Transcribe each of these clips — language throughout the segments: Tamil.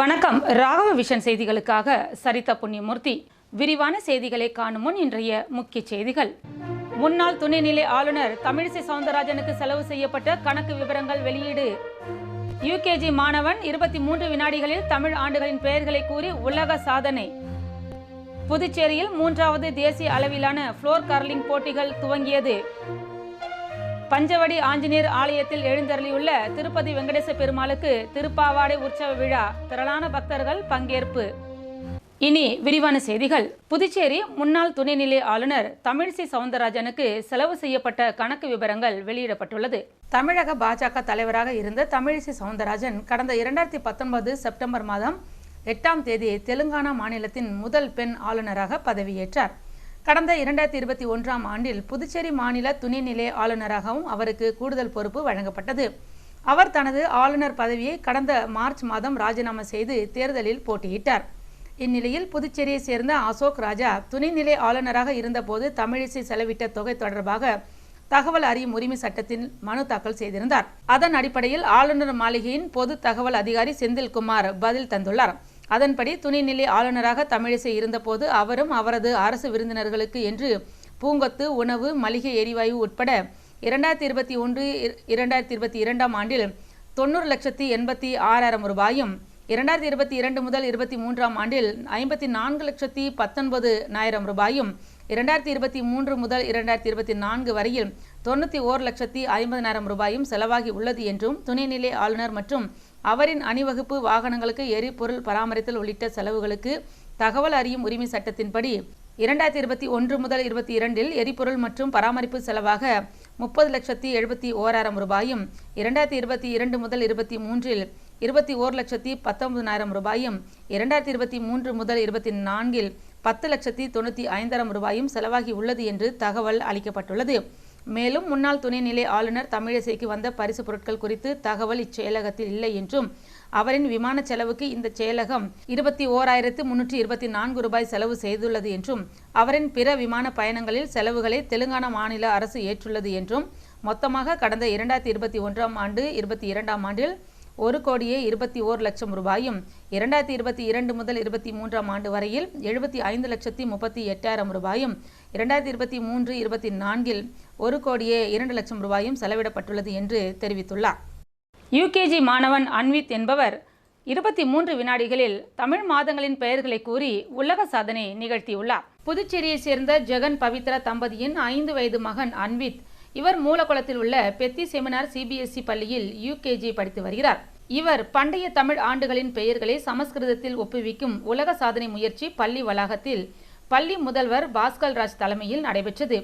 வணக்கம். ராகவ விஷன் செய்திகளுக்காக சரிதா புண்ணியமூர்த்தி. விரிவான செய்திகளை காணும் முன் இன்றைய முக்கிய செய்திகள். முன்னாள் துணைநிலை ஆளுநர் தமிழிசை சவுந்தரராஜனுக்கு செலவு செய்யப்பட்ட கணக்கு விவரங்கள் வெளியீடு. யுகேஜி மாணவன் 23 வினாடிகளில் தமிழ் ஆண்டுகளின் பெயர்களை கூறி உலக சாதனை. புதுச்சேரியில் 3வது தேசிய அளவிலான ஃப்ளோர் கர்லிங் போட்டிகள் துவங்கியது. பஞ்சவடி ஆஞ்சநேயர் ஆலயத்தில் எழுந்தருளியுள்ள திருப்பதி வெங்கடேச பெருமாளுக்கு திருப்பாவாடை உற்சவ விழா, திரளான பக்தர்கள் பங்கேற்பு. இனி விரிவான செய்திகள். புதுச்சேரி முன்னாள் துணைநிலை ஆளுநர் தமிழிசை சவுந்தரராஜனுக்கு செலவு செய்யப்பட்ட கணக்கு விவரங்கள் வெளியிடப்பட்டுள்ளது. தமிழக பாஜக தலைவராக இருந்த தமிழிசை சவுந்தரராஜன் கடந்த 2019 செப்டம்பர் மாதம் 8ஆம் தேதி தெலுங்கானா மாநிலத்தின் முதல் பெண் ஆளுநராக பதவியேற்றார். கடந்த 2021ஆம் ஆண்டில் புதுச்சேரி மாநில துணைநிலை ஆளுநராகவும் அவருக்கு கூடுதல் பொறுப்பு வழங்கப்பட்டது. அவர் தனது ஆளுநர் பதவியை கடந்த மார்ச் மாதம் ராஜினாமா செய்து தேர்தலில் போட்டியிட்டார். இந்நிலையில் புதுச்சேரியை சேர்ந்த அசோக் ராஜா துணைநிலை ஆளுநராக இருந்தபோது தமிழிசை செலவிட்ட தொகை தொடர்பாக தகவல் அறியும் உரிமை சட்டத்தில் மனு தாக்கல் செய்திருந்தார். அதன் அடிப்படையில் ஆளுநர் மாளிகையின் பொது தகவல் அதிகாரி செந்தில்குமார் பதில் தந்துள்ளார். அதன்படி துணைநிலை ஆளுநராக தமிழிசை இருந்தபோது அவரும் அவரது அரசு விருந்தினர்களுக்கு என்று பூங்கொத்து, உணவு, மளிகை எரிவாயு உட்பட 2021-2022ஆம் ஆண்டில் 90,86,000 ரூபாயும், 2022 முதல் 23ஆம் ஆண்டில் 54,19,000 ரூபாயும், 2023 முதல் 2024 வரையில் 91,50,000 ரூபாயும் செலவாகி உள்ளது என்றும், துணைநிலை ஆளுநர் மற்றும் அவரின் அணிவகுப்பு வாகனங்களுக்கு எரிபொருள் பராமரித்தல் உள்ளிட்ட செலவுகளுக்கு தகவல் அறியும் உரிமை சட்டத்தின்படி 2021 முதல் 22இல் எரிபொருள் மற்றும் பராமரிப்பு செலவாக 30,71,000 ரூபாயும், 2022 முதல் 23இல் 21,19,000 ரூபாயும், 2023 முதல் 24இல் 10,95,000 ரூபாயும் செலவாகி உள்ளது என்று தகவல் அளிக்கப்பட்டுள்ளது. மேலும் முன்னாள் துணைநிலை ஆளுநர் தமிழிசைக்கு வந்த பரிசு பொருட்கள் குறித்து தகவல் இச்செயலகத்தில் இல்லை என்றும், அவரின் விமான செலவுக்கு இந்த செயலகம் 21,324 ரூபாய் செலவு செய்துள்ளது என்றும், அவரின் பிற விமான பயணங்களில் செலவுகளை தெலுங்கானா மாநில அரசு ஏற்றுள்ளது என்றும், மொத்தமாக கடந்த 2021ஆம் ஆண்டு 22ஆம் ஆண்டில் 1,21,00,000 ரூபாயும், 2022 முதல் 23ஆம் ஆண்டு வரையில் 75,38,000 ரூபாயும், 2023-24இல் 1,02,00,000 ரூபாயும் செலவிடப்பட்டுள்ளது என்று தெரிவித்துள்ளார். யுகேஜி மாணவன் அன்வித் என்பவர் 23 வினாடிகளில் தமிழ் மாதங்களின் பெயர்களை கூறி உலக சாதனை நிகழ்த்தியுள்ளார். புதுச்சேரியை சேர்ந்த ஜெகன் பவித்ரா தம்பதியின் 5 வயது மகன் அன்வித். இவர் மூலக்குளத்தில் உள்ள பெத்தி செமினார் CBSE பள்ளியில் யுகேஜி படித்து வருகிறார். இவர் பண்டைய தமிழ் ஆண்டுகளின் பெயர்களை சமஸ்கிருதத்தில் ஒப்புவிக்கும் உலக சாதனை முயற்சி பள்ளி வளாகத்தில் பள்ளி முதல்வர் பாஸ்கர் ராஜ் தலைமையில் நடைபெற்றது.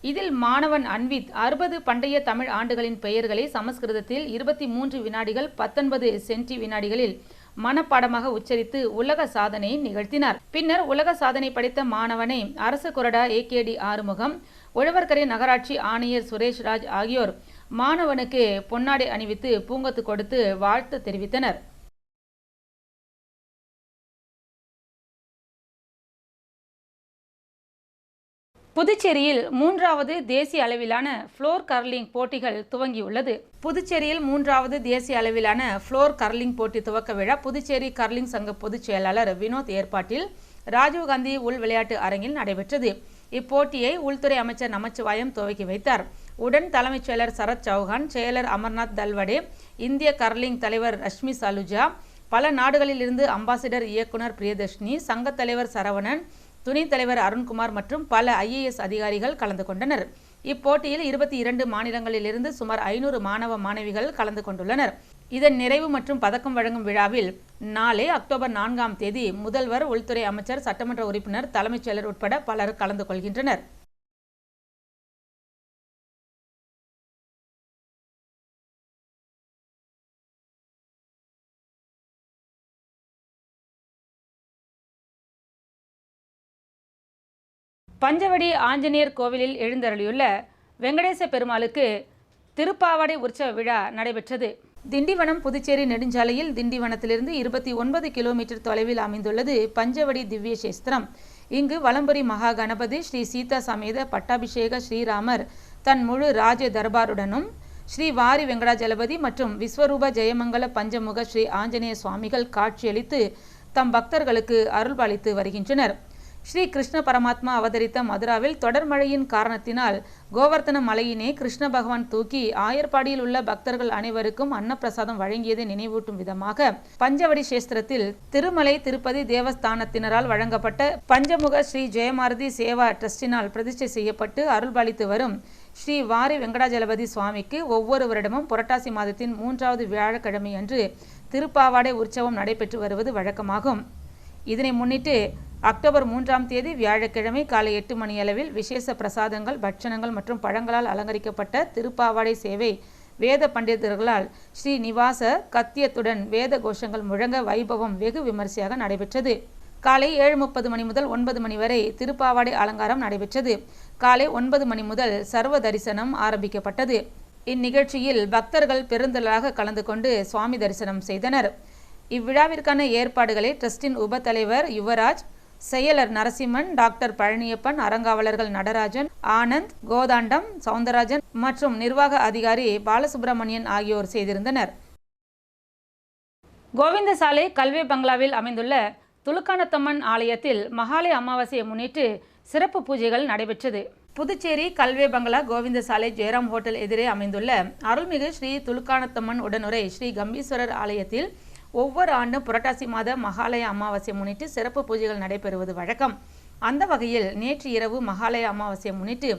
இதில் மாணவன் அன்வித் 60 பண்டைய தமிழ் ஆண்டுகளின் பெயர்களை சமஸ்கிருதத்தில் 23 வினாடிகள் 19 சென்டி வினாடிகளில் மனப்பாடமாக உச்சரித்து உலக சாதனை நிகழ்த்தினார். பின்னர் உலக சாதனை படைத்த மாணவனை அரசு கொறடா AKD ஆறுமுகம், உழவர்கரை நகராட்சி ஆணையர் சுரேஷ்ராஜ் ஆகியோர் மாணவனுக்கு பொன்னாடை அணிவித்து பூங்கொத்து கொடுத்து வாழ்த்து தெரிவித்தனர். புதுச்சேரியில் 3வது தேசிய அளவிலான ஃப்ளோர் கர்லிங் போட்டிகள் துவங்கியுள்ளது. புதுச்சேரியில் 3வது தேசிய அளவிலான ஃப்ளோர் கர்லிங் போட்டி துவக்க விழா புதுச்சேரி கர்லிங் சங்க பொதுச் செயலாளர் வினோத் ஏற்பாட்டில் ராஜீவ்காந்தி உள் விளையாட்டு அரங்கில் நடைபெற்றது. இப்போட்டியை உள்துறை அமைச்சர் நமச்சிவாயம் துவக்கி வைத்தார். உடன் தலைமைச் செயலர் சரத் சௌஹான், செயலர் அமர்நாத் தல்வடே, இந்திய கர்லிங் தலைவர் ரஷ்மி சலுஜா, பல நாடுகளில் இருந்து அம்பாசிடர் இயக்குனர் பிரியதர்ஷினி, சங்கத் தலைவர் சரவணன், துணைத் தலைவர் அருண்குமார் மற்றும் பல IAS அதிகாரிகள் கலந்து கொண்டனர். இப்போட்டியில் 22 மாநிலங்களிலிருந்து சுமார் 500 மாணவ மாணவிகள் கலந்து கொண்டுள்ளனர். இதன் நிறைவு மற்றும் பதக்கம் வழங்கும் விழாவில் நாளை அக்டோபர் 4ஆம் தேதி முதல்வர், உள்துறை அமைச்சர், சட்டமன்ற உறுப்பினர், தலைமைச் செயலர் உட்பட பலர் கலந்து கொள்கின்றனர். பஞ்சவடி ஆஞ்சநேயர் கோவிலில் எழுந்தருளியுள்ள வெங்கடேச பெருமாளுக்கு திருப்பாவாடை உற்சவ விழா நடைபெற்றது. திண்டிவனம் புதுச்சேரி நெடுஞ்சாலையில் திண்டிவனத்திலிருந்து 29 கிலோமீட்டர் தொலைவில் அமைந்துள்ளது பஞ்சவடி திவ்ய சேஸ்திரம். இங்கு வலம்புரி மகா கணபதி ஸ்ரீ சீதா சமேத பட்டாபிஷேக ஸ்ரீராமர் தன் முழு ராஜ தர்பாருடனும் ஸ்ரீ வாரி வெங்கடாஜலபதி மற்றும் விஸ்வரூப ஜெயமங்கல பஞ்சமுக ஸ்ரீ ஆஞ்சநேய சுவாமிகள் காட்சியளித்து தம் பக்தர்களுக்கு அருள்பாலித்து வருகின்றனர். ஸ்ரீ கிருஷ்ண பரமாத்மா அவதரித்த மதுராவில் தொடர் மழையின் காரணத்தினால் கோவர்த்தன மலையினை கிருஷ்ண பகவான் தூக்கி ஆயர்பாடியில் உள்ள பக்தர்கள் அனைவருக்கும் அன்னப்பிரசாதம் வழங்கியதை நினைவூட்டும் விதமாக பஞ்சவடி சேஸ்திரத்தில் திருமலை திருப்பதி தேவஸ்தானத்தினரால் வழங்கப்பட்ட பஞ்சமுக ஸ்ரீ ஜெயமாரதி சேவா டிரஸ்டினால் பிரதிஷ்டை செய்யப்பட்டு அருள்பாலித்து வரும் ஸ்ரீ வாரி வெங்கடாஜலபதி சுவாமிக்கு ஒவ்வொரு வருடமும் புரட்டாசி மாதத்தின் 3வது வியாழக்கிழமை அன்று திருப்பாவாடை உற்சவம் நடைபெற்று வருவது வழக்கமாகும். இதனை முன்னிட்டு அக்டோபர் 3ஆம் தேதி வியாழக்கிழமை காலை 8 மணியளவில் விசேஷ பிரசாதங்கள், பட்சணங்கள் மற்றும் பழங்களால் அலங்கரிக்கப்பட்ட திருப்பாவாடை சேவை வேத பண்டிதர்களால் ஸ்ரீ நிவாச கத்தியத்துடன் வேத கோஷங்கள் முழங்க வைபவம் வெகு விமரிசையாக நடைபெற்றது. காலை 7:30 மணி முதல் 9 மணி வரை திருப்பாவாடை அலங்காரம் நடைபெற்றது. காலை 9 மணி முதல் சர்வ தரிசனம் ஆரம்பிக்கப்பட்டது. இந்நிகழ்ச்சியில் பக்தர்கள் பெருந்திரளாக கலந்து கொண்டு சுவாமி தரிசனம் செய்தனர். இவ்விழாவிற்கான ஏற்பாடுகளை டிரஸ்டின் உப தலைவர் யுவராஜ், செயலர் நரசிம்மன், டாக்டர் பழனியப்பன், அறங்காவலர்கள் நடராஜன், ஆனந்த், கோதாண்டம், சவுந்தரராஜன் மற்றும் நிர்வாக அதிகாரி பாலசுப்ரமணியன் ஆகியோர் செய்திருந்தனர். கோவிந்தசாலை கல்வே பங்களாவில் அமைந்துள்ள துலுக்கானத்தம்மன் ஆலயத்தில் மகாலய அமாவாசையை முன்னிட்டு சிறப்பு பூஜைகள் நடைபெற்றது. புதுச்சேரி கல்வே பங்களா கோவிந்தசாலை ஜெயராம் ஹோட்டல் எதிரே அமைந்துள்ள அருள்மிகு ஸ்ரீ துலுக்கானத்தம்மன் உடனுரை ஸ்ரீ கம்பீஸ்வரர் ஆலயத்தில் ஒவ்வொரு ஆண்டும் புரட்டாசி மாத மகாலய அமாவாசையை முன்னிட்டு சிறப்பு பூஜைகள் நடைபெறுவது வழக்கம். அந்த வகையில் நேற்று இரவு மகாலய அமாவாசையை முன்னிட்டு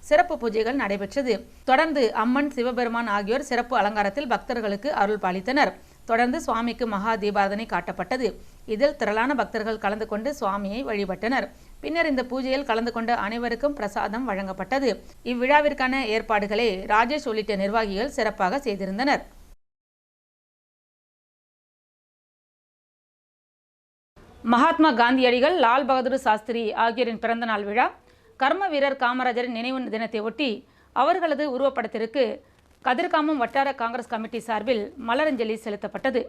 சிறப்பு பூஜைகள் நடைபெற்றது. தொடர்ந்து அம்மன், சிவபெருமான் ஆகியோர் சிறப்பு அலங்காரத்தில் பக்தர்களுக்கு அருள் பாலித்தனர். தொடர்ந்து சுவாமிக்கு மகா தீபாராதனை காட்டப்பட்டது. இதில் திரளான பக்தர்கள் கலந்து கொண்டு சுவாமியை வழிபட்டனர். பின்னர் இந்த பூஜையில் கலந்து கொண்ட அனைவருக்கும் பிரசாதம் வழங்கப்பட்டது. இவ்விழாவிற்கான ஏற்பாடுகளை ராஜேஷ் உள்ளிட்ட நிர்வாகிகள் சிறப்பாக செய்திருந்தனர். மகாத்மா காந்தியடிகள், லால் பகதூர் சாஸ்திரி ஆகியோரின் பிறந்தநாள் விழா, கர்ம வீரர் காமராஜரின் நினைவு தினத்தை ஒட்டி அவர்களது உருவப்படத்திற்கு கதிர்காமம் வட்டார காங்கிரஸ் கமிட்டி சார்பில் மலரஞ்சலி செலுத்தப்பட்டது.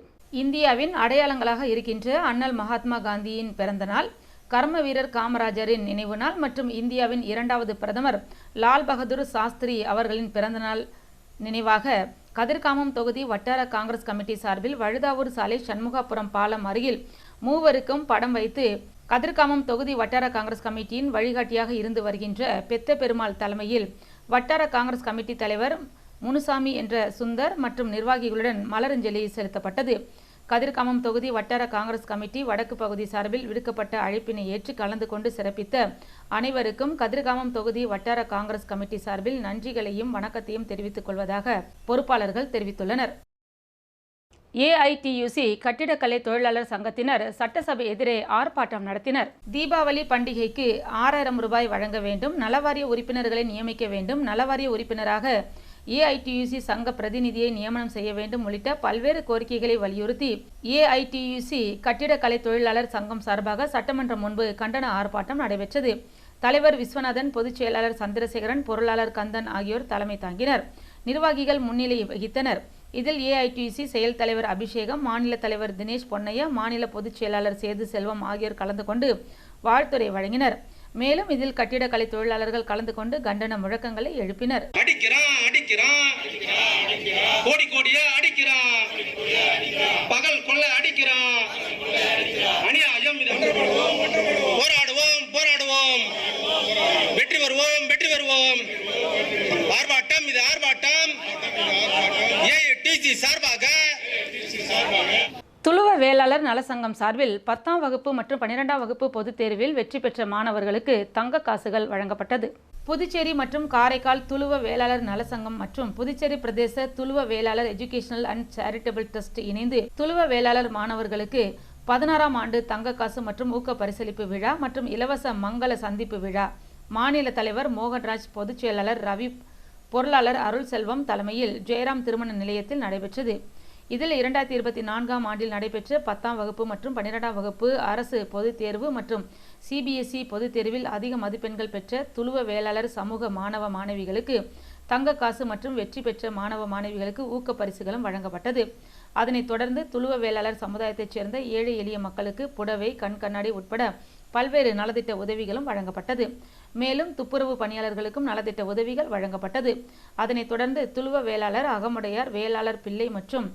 இந்தியாவின் அடையாளங்களாக இருக்கின்ற அண்ணல் மகாத்மா காந்தியின் பிறந்தநாள், கர்ம வீரர் காமராஜரின் நினைவு நாள் மற்றும் இந்தியாவின் 2வது பிரதமர் லால் பகதூர் சாஸ்திரி அவர்களின் பிறந்தநாள் நினைவாக கதிர்காமம் தொகுதி வட்டார காங்கிரஸ் கமிட்டி சார்பில் வழுதாவூர் சாலை சண்முகாபுரம் பாலம் அருகில் மூவருக்கும் படம் வைத்து கதிர்காமம் தொகுதி வட்டார காங்கிரஸ் கமிட்டியின் வழிகாட்டியாக இருந்து வருகின்ற பெத்த பெருமாள் தலைமையில் வட்டார காங்கிரஸ் கமிட்டி தலைவர் முனுசாமி என்ற சுந்தர் மற்றும் நிர்வாகிகளுடன் மலரஞ்சலி செலுத்தப்பட்டது. கதிர்காமம் தொகுதி வட்டார காங்கிரஸ் கமிட்டி வடக்கு பகுதி சார்பில் விடுக்கப்பட்ட அழைப்பினை ஏற்று கலந்து கொண்டு சிறப்பித்த அனைவருக்கும் கதிர்காமம் தொகுதி வட்டார காங்கிரஸ் கமிட்டி சார்பில் நன்றிகளையும் வணக்கத்தையும் தெரிவித்துக் கொள்வதாக பொறுப்பாளர்கள் தெரிவித்துள்ளனர். ஏஐடியூசி கட்டிடக்கலை தொழிலாளர் சங்கத்தினர் சட்டசபை எதிரே ஆர்ப்பாட்டம் நடத்தினர். தீபாவளி பண்டிகைக்கு 6000 ரூபாய் வழங்க வேண்டும், நலவாரிய உறுப்பினர்களை நியமிக்க வேண்டும், நலவாரிய உறுப்பினராக ஏஐடியூசி சங்க பிரதிநிதியை நியமனம் செய்ய வேண்டும் உள்ளிட்ட பல்வேறு கோரிக்கைகளை வலியுறுத்தி ஏஐடியூசி கட்டிடக்கலை தொழிலாளர் சங்கம் சார்பாக சட்டமன்றம் முன்பு கண்டன ஆர்ப்பாட்டம் நடைபெற்றது. தலைவர் விஸ்வநாதன், பொதுச் செயலாளர் சந்திரசேகரன், பொருளாளர் கந்தன் ஆகியோர் தலைமை தாங்கினர். நிர்வாகிகள் முன்னிலை வகித்தனர். இதில் ஏஐடியூசி செயல் தலைவர் அபிஷேகம், மாநில தலைவர் தினேஷ் பொன்னையா, மாநில பொதுச் செயலாளர் சேது செல்வம் ஆகியோர் கலந்து கொண்டு வாழ்த்துரை வழங்கினர். மேலும் இதில் கட்டிடக்கலை தொழிலாளர்கள் கலந்து கொண்டு கண்டன முழக்கங்களை எழுப்பினர். கோடி கோடியா அடிக்கிறான், பகல் கொள்ள அடிக்கிறான், அநியாயம். போராடுவோம் போராடுவோம், வெற்றி வருவோம் வெற்றி வருவோம். ஆர்ப்பாட்டம், இது ஆர்ப்பாட்டம் ஏஐடியூசி சார்பாக. துளுவ வேளாளர் நலசங்கம் சார்பில் 10ஆம் வகுப்பு மற்றும் 12ஆம் வகுப்பு பொதுத் தேர்வில் வெற்றி பெற்ற மாணவர்களுக்கு தங்க காசுகள் வழங்கப்பட்டது. புதுச்சேரி மற்றும் காரைக்கால் துளுவ வேளாளர் நலசங்கம் மற்றும் புதுச்சேரி பிரதேச துளுவ வேளாளர் எஜுகேஷனல் அண்ட் சேரிட்டபிள் ட்ரஸ்ட் இணைந்து துளுவ வேளாளர் மாணவர்களுக்கு 16ஆம் ஆண்டு தங்க காசு மற்றும் ஊக்க பரிசளிப்பு விழா மற்றும் இலவச மங்கள சந்திப்பு விழா மாநில தலைவர் மோகன்ராஜ், பொதுச் செயலாளர் ரவி, பொருளாளர் அருள் செல்வம் தலைமையில் ஜெயராம் திருமண நிலையத்தில் நடைபெற்றது. இதில் 2024ஆம் ஆண்டில் நடைபெற்ற 10ஆம் வகுப்பு மற்றும் 12ஆம் வகுப்பு அரசு பொதுத் தேர்வு மற்றும் சிபிஎஸ்இ பொதுத் தேர்வில் அதிக மதிப்பெண்கள் பெற்ற துளுவ வேளாளர் சமூக மாணவ மாணவிகளுக்கு தங்க காசு மற்றும் வெற்றி பெற்ற மாணவ மாணவிகளுக்கு ஊக்க பரிசுகளும் வழங்கப்பட்டது. அதனைத் தொடர்ந்து துளுவ வேளாளர் சமுதாயத்தைச் சேர்ந்த ஏழை எளிய மக்களுக்கு புடவை, கண் கண்ணாடி உட்பட பல்வேறு நலத்திட்ட உதவிகளும் வழங்கப்பட்டது. மேலும் துப்புரவு பணியாளர்களுக்கும் நலத்திட்ட உதவிகள் வழங்கப்பட்டது. அதனைத் தொடர்ந்து துளுவ வேளாளர், அகமுடையார், வேளாளர் பிள்ளை மற்றும்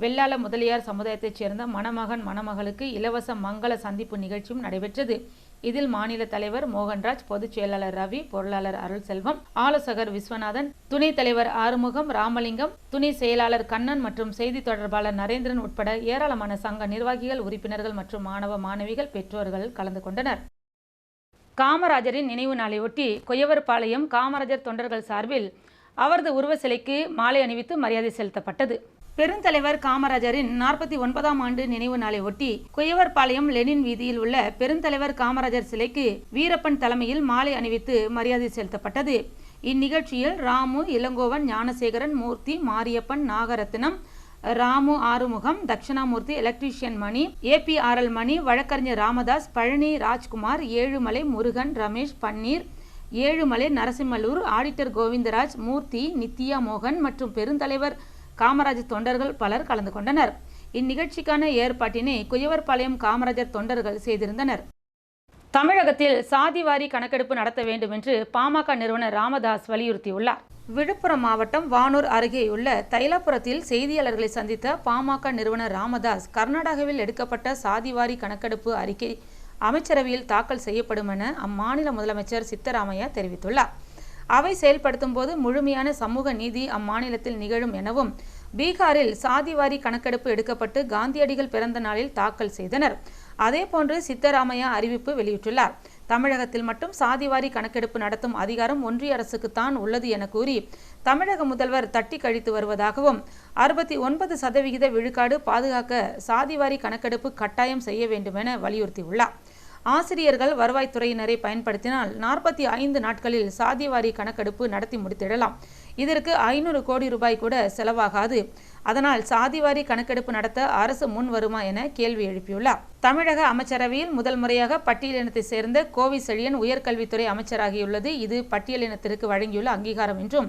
வெள்ளாள முதலியார் சமுதாயத்தைச் சேர்ந்த மணமகன் மணமகளுக்கு இலவச மங்கள சந்திப்பு நிகழ்ச்சியும் நடைபெற்றது. இதில் மாநில தலைவர் மோகன்ராஜ், பொதுச் செயலாளர் ரவி, பொருளாளர் அருள்செல்வம், ஆலோசகர் விஸ்வநாதன், துணைத் தலைவர் ஆறுமுகம், ராமலிங்கம், துணை செயலாளர் கண்ணன் மற்றும் செய்தி தொடர்பாளர் நரேந்திரன் உட்பட ஏராளமான சங்க நிர்வாகிகள், உறுப்பினர்கள் மற்றும் மாணவ மாணவிகள், பெற்றோர்கள் கலந்து கொண்டனர். காமராஜரின் நினைவு நாளையொட்டி கொயவர்பாளையம் காமராஜர் தொண்டர்கள் சார்பில் அவரது உருவ சிலைக்கு மாலை அணிவித்து மரியாதை செலுத்தப்பட்டது. பெருந்தலைவர் காமராஜரின் 49ஆம் ஆண்டு நினைவு நாளை ஒட்டி கொயவர்பாளையம் லெனின் வீதியில் உள்ள பெருந்தலைவர் காமராஜர் சிலைக்கு வீரப்பன் தலைமையில் மாலை அணிவித்து மரியாதை செலுத்தப்பட்டது. இந்நிகழ்ச்சியில் ராமு, இளங்கோவன், ஞானசேகரன், மூர்த்தி, மாரியப்பன், நாகரத்னம், ராமு, ஆறுமுகம், தட்சிணாமூர்த்தி, எலக்ட்ரீஷியன் மணி, APRL மணி, வழக்கறிஞர் ராமதாஸ், பழனி, ராஜ்குமார், ஏழுமலை, முருகன், ரமேஷ், பன்னீர், ஏழுமலை, நரசிம்மலூர், ஆடிட்டர் கோவிந்தராஜ், மூர்த்தி, நித்யா மோகன் மற்றும் பெருந்தலைவர் காமராஜர் தொண்டர்கள் பலர் கலந்து கொண்டனர். இந்நிகழ்ச்சிக்கான ஏற்பாட்டினை குயவர்பாளையம் காமராஜர் தொண்டர்கள் செய்திருந்தனர். தமிழகத்தில் சாதிவாரி கணக்கெடுப்பு நடத்த வேண்டும் என்று பாமக நிறுவனர் ராமதாஸ் வலியுறுத்தியுள்ளார். விழுப்புரம் மாவட்டம் வானூர் அருகேயுள்ள தைலாபுரத்தில் செய்தியாளர்களை சந்தித்த பாமக நிறுவனர் ராமதாஸ், கர்நாடகாவில் எடுக்கப்பட்ட சாதிவாரி கணக்கெடுப்பு அறிக்கை அமைச்சரவையில் தாக்கல் செய்யப்படும் என அம்மாநில முதலமைச்சர் சித்தராமையா தெரிவித்துள்ளார். அவை செயல்படுத்தும் போது முழுமையான சமூக நீதி அம்மாநிலத்தில் நிகழும் எனவும், பீகாரில் சாதிவாரி கணக்கெடுப்பு எடுக்கப்பட்டு காந்தியடிகள் பிறந்த நாளில் தாக்கல் செய்தனர். அதேபோன்று சித்தராமையா அறிவிப்பு வெளியிட்டுள்ளார். தமிழகத்தில் மட்டும் சாதிவாரி கணக்கெடுப்பு நடத்தும் அதிகாரம் ஒன்றிய அரசுக்குத்தான் உள்ளது என கூறி தமிழக முதல்வர் தட்டி கழித்து வருவதாகவும், 69% விழுக்காடு பாதுகாக்க சாதிவாரி கணக்கெடுப்பு கட்டாயம் செய்ய வேண்டும் என வலியுறுத்தியுள்ளார். ஆசிரியர்கள் வருவாய்த்துறையினரை பயன்படுத்தினால் 45 நாட்களில் சாதிவாரி கணக்கெடுப்பு நடத்தி முடித்திடலாம். இதற்கு 500 கோடி ரூபாய் கூட செலவாகாது. அதனால் சாதிவாரி கணக்கெடுப்பு நடத்த அரசு முன் வருமா என கேள்வி எழுப்பியுள்ளார். தமிழக அமைச்சரவையில் முதல் முறையாக பட்டியலினத்தை சேர்ந்த கோவி செழியன் உயர்கல்வித்துறை அமைச்சராகியுள்ளது. இது பட்டியலினத்திற்கு வழங்கியுள்ள அங்கீகாரம் என்றும்,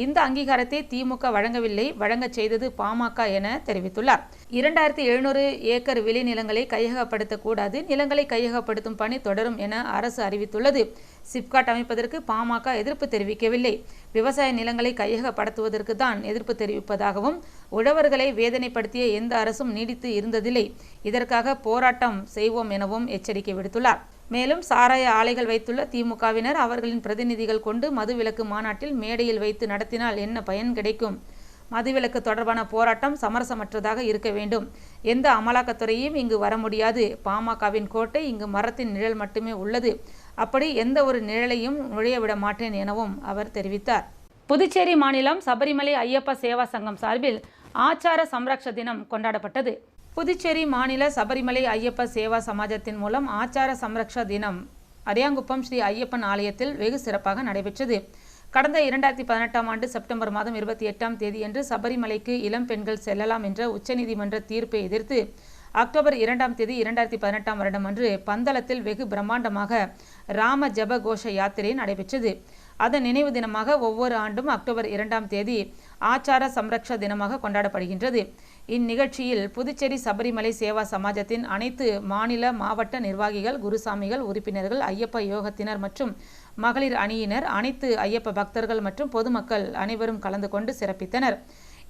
இந்த அங்கீகாரத்தை திமுக வழங்கவில்லை, வழங்கச் செய்தது பாமக என தெரிவித்துள்ளார். 2700 ஏக்கர் விளைநிலங்களை கையகப்படுத்தக்கூடாது, நிலங்களை கையகப்படுத்தும் பணி தொடரும் என அரசு அறிவித்துள்ளது. சிப்காட் அமைப்பதற்கு பாமக எதிர்ப்பு தெரிவிக்கவில்லை. விவசாய நிலங்களை கையகப்படுத்துவதற்கு தான் எதிர்ப்பு தெரிவிப்பதாகவும், உழவர்களை வேதனைப்படுத்திய எந்த அரசும் நீடித்து இருந்ததில்லை, இதற்காக போராட்டம் செய்வோம் எனவும் எச்சரிக்கை விடுத்துள்ளார். மேலும் சாராய ஆலைகள் வைத்துள்ள திமுகவினர் அவர்களின் பிரதிநிதிகள் கொண்டு மதுவிலக்கு மாநாட்டில் மேடையில் வைத்து நடத்தினால் என்ன பயன் கிடைக்கும்? மதுவிலக்கு தொடர்பான போராட்டம் சமரசமற்றதாக இருக்க வேண்டும். எந்த அமலாக்கத்துறையும் இங்கு வர முடியாது. பாமகவின் கோட்டை இங்கு மரத்தின் நிழல் மட்டுமே உள்ளது. அப்படி எந்த ஒரு நிழலையும் நுழைய விட மாட்டேன் எனவும் அவர் தெரிவித்தார். புதுச்சேரி மாநிலம் சபரிமலை ஐயப்ப சேவா சங்கம் சார்பில் ஆச்சார சம்ரக்ஷ தினம் கொண்டாடப்பட்டது. புதுச்சேரி மாநில சபரிமலை ஐயப்ப சேவா சமாஜத்தின் மூலம் ஆச்சார சம்ரக்ஷ தினம் அரியாங்குப்பம் ஸ்ரீ ஐயப்பன் ஆலயத்தில் வெகு சிறப்பாக நடைபெற்றது. கடந்த 2018ஆம் ஆண்டு செப்டம்பர் மாதம் 28ஆம் தேதியன்று சபரிமலைக்கு இளம் பெண்கள் செல்லலாம் என்ற உச்சநீதிமன்ற தீர்ப்பை எதிர்த்து அக்டோபர் 2ஆம் தேதி 2018ஆம் வருடம் அன்று பந்தளத்தில் வெகு பிரம்மாண்டமாக ராம ஜப கோஷ யாத்திரை நடைபெற்றது. அதன் நினைவு தினமாக ஒவ்வொரு ஆண்டும் அக்டோபர் 2ஆம் தேதி ஆச்சார சம்ரக்ஷ தினமாக கொண்டாடப்படுகின்றது. இந்நிகழ்ச்சியில் புதுச்சேரி சபரிமலை சேவா சமாஜத்தின் அனைத்து மாநில, மாவட்ட நிர்வாகிகள், குருசாமிகள், உறுப்பினர்கள், ஐயப்ப யோகத்தினர் மற்றும் மகளிர் அணியினர், அனைத்து ஐயப்ப பக்தர்கள் மற்றும் பொதுமக்கள் அனைவரும் கலந்து கொண்டு சிறப்பித்தனர்.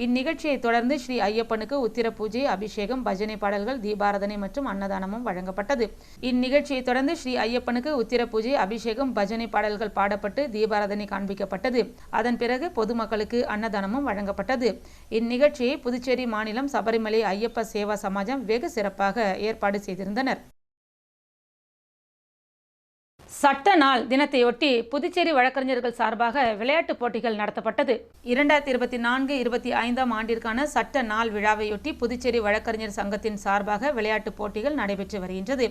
இந்நிகழ்ச்சியை தொடர்ந்து ஸ்ரீ ஐயப்பனுக்கு உத்திர பூஜை, அபிஷேகம், பஜனை பாடல்கள், தீபாராதனை மற்றும் அன்னதானமும் வழங்கப்பட்டது. இந்நிகழ்ச்சியை தொடர்ந்து ஸ்ரீ ஐயப்பனுக்கு உத்திர பூஜை, அபிஷேகம், பஜனை பாடல்கள் பாடப்பட்டு தீபாராதனை காண்பிக்கப்பட்டது. அதன் பிறகு பொதுமக்களுக்கு அன்னதானமும் வழங்கப்பட்டது. இந்நிகழ்ச்சியை புதுச்சேரி மாநிலம் சபரிமலை ஐயப்ப சேவா சமாஜம் வெகு சிறப்பாக ஏற்பாடு செய்திருந்தனர். சட்ட நாள் தினத்தையொட்டி புதுச்சேரி வழக்கறிஞர்கள் சார்பாக விளையாட்டுப் போட்டிகள் நடத்தப்பட்டது. 2024-25ஆம் ஆண்டிற்கான சட்ட நாள் விழாவையொட்டி புதுச்சேரி வழக்கறிஞர் சங்கத்தின் சார்பாக விளையாட்டுப் போட்டிகள் நடைபெற்று வருகின்றது.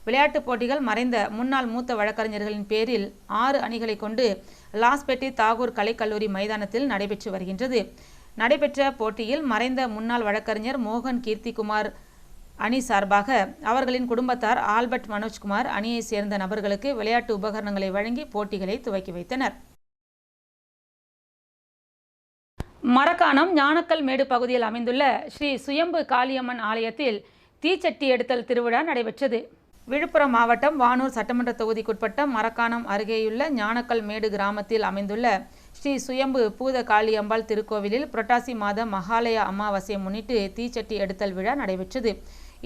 விளையாட்டுப் போட்டிகள் மறைந்த முன்னாள் மூத்த வழக்கறிஞர்களின் பேரில் 6 அணிகளை கொண்டு லாஸ்பேட்டை தாகூர் கலைக்கல்லூரி மைதானத்தில் நடைபெற்று வருகின்றது. நடைபெற்ற போட்டியில் மறைந்த முன்னாள் வழக்கறிஞர் மோகன் கீர்த்திகுமார் அணி சார்பாக அவர்களின் குடும்பத்தார் ஆல்பர்ட் மனோஜ்குமார் அணியை சேர்ந்த நபர்களுக்கு விளையாட்டு உபகரணங்களை வழங்கி போட்டிகளை துவக்கி வைத்தனர். மரக்காணம் ஞானக்கல் மேடு பகுதியில் அமைந்துள்ள ஸ்ரீ சுயம்பு காளியம்மன் ஆலயத்தில் தீச்சட்டி எடுத்தல் திருவிழா நடைபெற்றது. விழுப்புரம் மாவட்டம் வானூர் சட்டமன்ற தொகுதிக்குட்பட்ட மரக்காணம் அருகேயுள்ள ஞானக்கல் மேடு கிராமத்தில் அமைந்துள்ள ஸ்ரீ சுயம்பு பூத காளியம்பாள் திருக்கோவிலில் புரட்டாசி மாத மகாலய அமாவாசையை முன்னிட்டு தீச்சட்டி எடுத்தல் விழா நடைபெற்றது.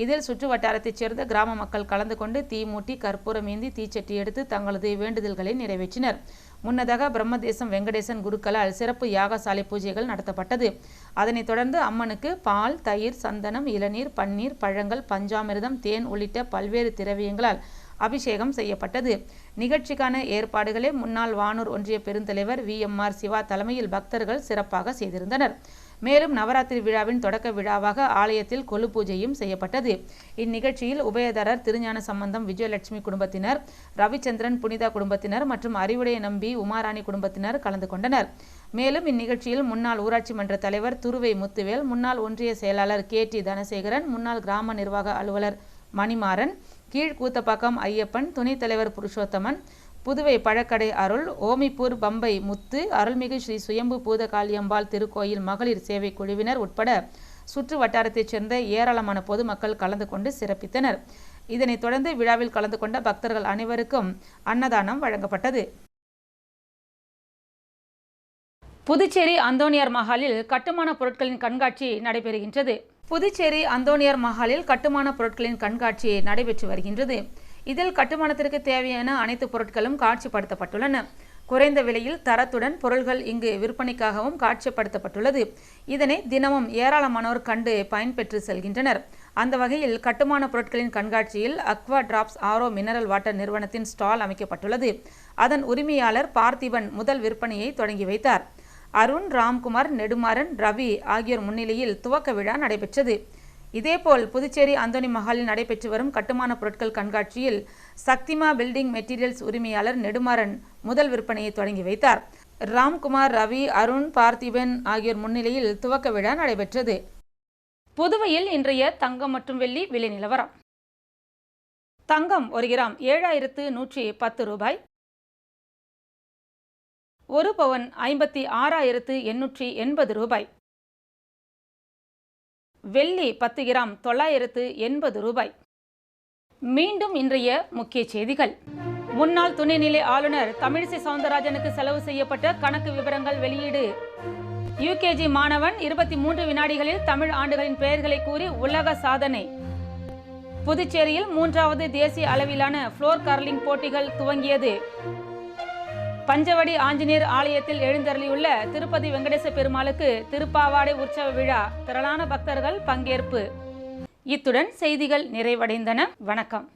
இதில் சுற்று வட்டாரத்தைச் சேர்ந்த கிராம மக்கள் கலந்து கொண்டு தீ மூட்டி கற்பூரம் ஏந்தி தீச்சட்டி எடுத்து தங்களது வேண்டுதல்களை நிறைவேற்றினர். முன்னதாக பிரம்மதேசம் வெங்கடேசன் குருக்களால் சிறப்பு யாகசாலை பூஜைகள் நடத்தப்பட்டது. அதனைத் தொடர்ந்து அம்மனுக்கு பால், தயிர், சந்தனம், இளநீர், பன்னீர், பழங்கள், பஞ்சாமிர்தம், தேன் உள்ளிட்ட பல்வேறு திரவியங்களால் அபிஷேகம் செய்யப்பட்டது. நிகழ்ச்சிக்கான ஏற்பாடுகளை முன்னாள் வானூர் ஒன்றிய பெருந்தலைவர் VMR சிவா தலைமையில் பக்தர்கள் சிறப்பாக செய்திருந்தனர். மேலும் நவராத்திரி விழாவின் தொடக்க விழாவாக ஆலயத்தில் கொலு பூஜையும் செய்யப்பட்டது. இந்நிகழ்ச்சியில் உபயதாரர் திருஞான சம்பந்தம் விஜயலட்சுமி குடும்பத்தினர், ரவிச்சந்திரன் புனிதா குடும்பத்தினர் மற்றும் அறிவுடைய நம்பி உமாராணி குடும்பத்தினர் கலந்து கொண்டனர். மேலும் இந்நிகழ்ச்சியில் முன்னாள் ஊராட்சி மன்ற தலைவர் துருவை முத்துவேல், முன்னாள் ஒன்றிய செயலாளர் KT தனசேகரன், முன்னாள் கிராம நிர்வாக அலுவலர் மணிமாறன், கீழ்கூத்தப்பாக்கம் ஐயப்பன், துணைத் தலைவர் புருஷோத்தமன், புதுவை பழக்கடை அருள், ஓமிப்பூர் பம்பை முத்து, அருள்மிகு ஸ்ரீ சுயம்பு பூத காளியம்பாள் திருக்கோயில் மகளிர் சேவை குழுவினர் உட்பட சுற்று வட்டாரத்தைச் சேர்ந்த ஏராளமான பொதுமக்கள் கலந்து கொண்டு சிறப்பித்தனர். இதனைத் தொடர்ந்து விழாவில் கலந்து கொண்ட பக்தர்கள் அனைவருக்கும் அன்னதானம் வழங்கப்பட்டது. புதுச்சேரி அந்தோனியார் மஹாலில் கட்டுமான பொருட்களின் கண்காட்சி நடைபெறுகின்றது. புதுச்சேரி அந்தோனியார் மஹாலில் கட்டுமான பொருட்களின் கண்காட்சி நடைபெற்று வருகின்றது. இதில் கட்டுமானத்திற்கு தேவையான அனைத்து பொருட்களும் காட்சிப்படுத்தப்பட்டுள்ளன. குறைந்த விலையில் தரத்துடன் பொருள்கள் இங்கு விற்பனைக்காகவும் காட்சிப்படுத்தப்பட்டுள்ளது. இதனை தினமும் ஏராளமானோர் கண்டு பயன்பெற்று செல்கின்றனர். அந்த வகையில் கட்டுமான பொருட்களின் கண்காட்சியில் Aqua drops RO mineral water நிறுவனத்தின் ஸ்டால் அமைக்கப்பட்டுள்ளது. அதன் உரிமையாளர் பார்த்திபன் முதல் விற்பனையை தொடங்கி வைத்தார். அருண், ராம்குமார், நெடுமாறன், ரவி ஆகியோர் முன்னிலையில் துவக்க விழா நடைபெற்றது. இதேபோல் புதுச்சேரி அந்தோனி மஹாலில் நடைபெற்று வரும் கட்டுமான பொருட்கள் கண்காட்சியில் சக்திமா பில்டிங் மெட்டீரியல்ஸ் உரிமையாளர் நெடுமாறன் முதல் விற்பனையை தொடங்கி வைத்தார். ராம்குமார், ரவி, அருண், பார்த்திபன் ஆகியோர் முன்னிலையில் துவக்க விழா நடைபெற்றது. புதுவையில் இன்றைய தங்கம் மற்றும் வெள்ளி விலை நிலவரம். தங்கம் 1 கிராம் 7110 ரூபாய், 1 பவுன் 56,880 ரூபாய், வெள்ளி 10 கிராம் 980 ரூபாய். மீண்டும் இன்றைய முக்கிய செய்திகள். முன்னாள் துணைநிலை ஆளுநர் தமிழிசை சவுந்தரராஜனுக்கு செலவு செய்யப்பட்ட கணக்கு விவரங்கள் வெளியீடு. UKG மாணவன் 23 வினாடிகளில் தமிழ் ஆண்டுகளின் பெயர்களை கூறி உலக சாதனை. புதுச்சேரியில் 3வது தேசிய அளவிலான ஃப்ளோர் கர்லிங் போட்டிகள் துவங்கியது. பஞ்சவடி ஆஞ்சநேயர் ஆலயத்தில் எழுந்தருளியுள்ள திருப்பதி வெங்கடேச பெருமாளுக்கு திருப்பாவாடை உற்சவ விழா, திரளான பக்தர்கள் பங்கேற்பு. இத்துடன் செய்திகள் நிறைவடைந்தன. வணக்கம்.